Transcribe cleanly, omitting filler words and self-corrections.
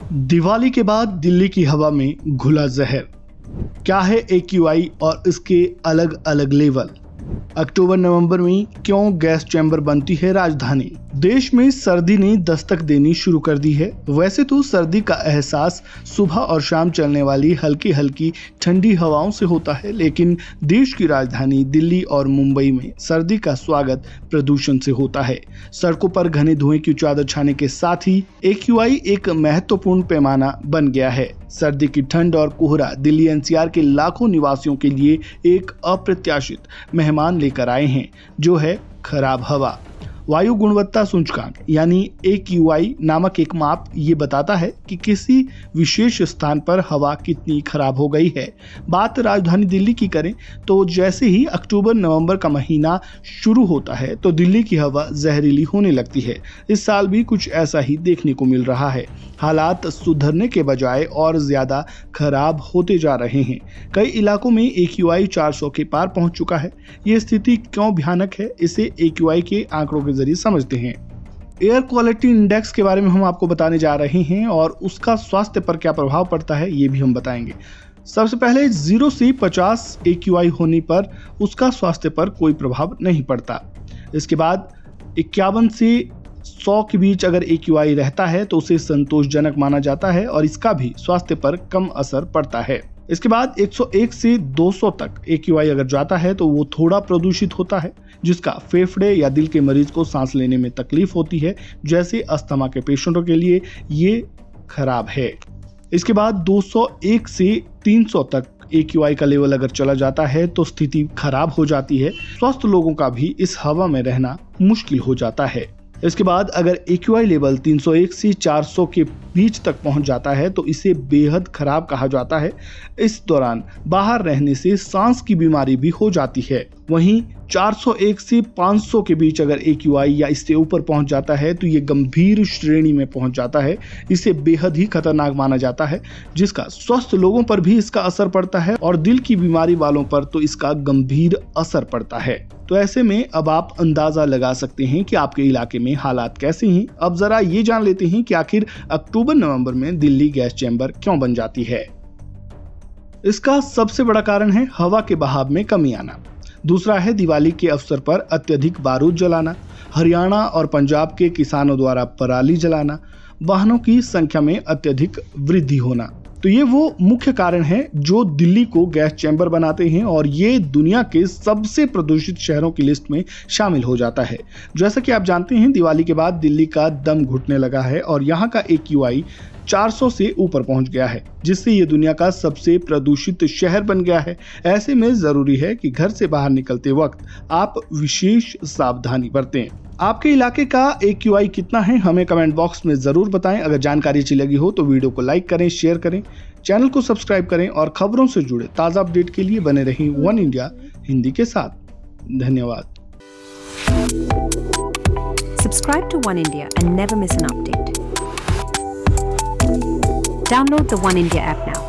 दिवाली के बाद दिल्ली की हवा में घुला जहर। क्या है AQI और इसके अलग अलग लेवल। अक्टूबर नवंबर में क्यों गैस चैम्बर बनती है राजधानी। देश में सर्दी ने दस्तक देनी शुरू कर दी है। वैसे तो सर्दी का एहसास सुबह और शाम चलने वाली हल्की हल्की ठंडी हवाओं से होता है, लेकिन देश की राजधानी दिल्ली और मुंबई में सर्दी का स्वागत प्रदूषण से होता है। सड़कों पर घने धुएं की चादर छाने के साथ ही AQI एक महत्वपूर्ण पैमाना बन गया है। सर्दी की ठंड और कोहरा दिल्ली NCR के लाखों निवासियों के लिए एक अप्रत्याशित मेहमान लेकर आए हैं, जो है खराब हवा। वायु गुणवत्ता सूचकांक यानी AQI नामक एक माप ये बताता है कि किसी विशेष स्थान पर हवा कितनी खराब हो गई है। बात राजधानी दिल्ली की करें तो जैसे ही अक्टूबर नवंबर का महीना शुरू होता है तो दिल्ली की हवा जहरीली होने लगती है। इस साल भी कुछ ऐसा ही देखने को मिल रहा है। हालात सुधरने के बजाय और ज्यादा खराब होते जा रहे हैं। कई इलाकों में AQI 400 के पार पहुंच चुका है। ये स्थिति क्यों भयानक है, इसे AQI के आंकड़ों के जरिए समझते हैं। एयर क्वालिटी इंडेक्स के बारे में हम आपको बताने जा रहे हैं और उसका स्वास्थ्य पर क्या प्रभाव पड़ता है ये भी हम बताएंगे। सबसे पहले 0 से 50 AQI होने पर उसका स्वास्थ्य पर कोई प्रभाव नहीं पड़ता। इसके बाद 51 से 100 के बीच अगर AQI रहता है तो उसे संतोषजनक माना जाता है और इसका भी स्वास्थ्य पर कम असर पड़ता है। इसके बाद 101 से 200 तक AQI अगर जाता है तो वो थोड़ा प्रदूषित होता है, जिसका फेफड़े या दिल के मरीज को सांस लेने में तकलीफ होती है, जैसे अस्थमा के पेशेंटों के लिए ये खराब है। इसके बाद 201 से 300 तक AQI का लेवल अगर चला जाता है तो स्थिति खराब हो जाती है। स्वस्थ लोगों का भी इस हवा में रहना मुश्किल हो जाता है। इसके बाद अगर AQI लेवल 301 से 400 के बीच तक पहुंच जाता है तो इसे बेहद खराब कहा जाता है। इस दौरान बाहर रहने से सांस की बीमारी भी हो जाती है। वहीं 401 से 500 के बीच अगर AQI या इससे ऊपर पहुंच जाता है तो ये गंभीर श्रेणी में पहुंच जाता है। इसे बेहद ही खतरनाक माना जाता है, जिसका स्वस्थ लोगों पर भी इसका असर पड़ता है और दिल की बीमारी वालों पर तो इसका गंभीर असर पड़ता है। तो ऐसे में अब आप अंदाजा लगा सकते हैं कि आपके इलाके में हालात कैसे हैं। अब जरा ये जान लेते हैं कि आखिर अक्टूबर नवंबर में दिल्ली गैस चैम्बर क्यों बन जाती है। इसका सबसे बड़ा कारण है हवा के बहाव में कमी आना। दूसरा है दिवाली के अवसर पर अत्यधिक बारूद जलाना, हरियाणा और पंजाब के किसानों द्वारा पराली जलाना, वाहनों की संख्या में अत्यधिक वृद्धि होना। तो ये वो मुख्य कारण हैं जो दिल्ली को गैस चैम्बर बनाते हैं और ये दुनिया के सबसे प्रदूषित शहरों की लिस्ट में शामिल हो जाता है। जैसा कि आप जानते हैं, दिवाली के बाद दिल्ली का दम घुटने लगा है और यहाँ का AQI 400 से ऊपर पहुंच गया है, जिससे ये दुनिया का सबसे प्रदूषित शहर बन गया है। ऐसे में जरूरी है कि घर से बाहर निकलते वक्त आप विशेष सावधानी बरतें। आपके इलाके का AQI कितना है हमें कमेंट बॉक्स में जरूर बताएं। अगर जानकारी अच्छी लगी हो तो वीडियो को लाइक करें, शेयर करें, चैनल को सब्सक्राइब करें और खबरों से जुड़े ताज़ा अपडेट के लिए बने रहें वन इंडिया हिंदी के साथ। धन्यवाद। Subscribe to One India and never miss an update. Download the One India app now.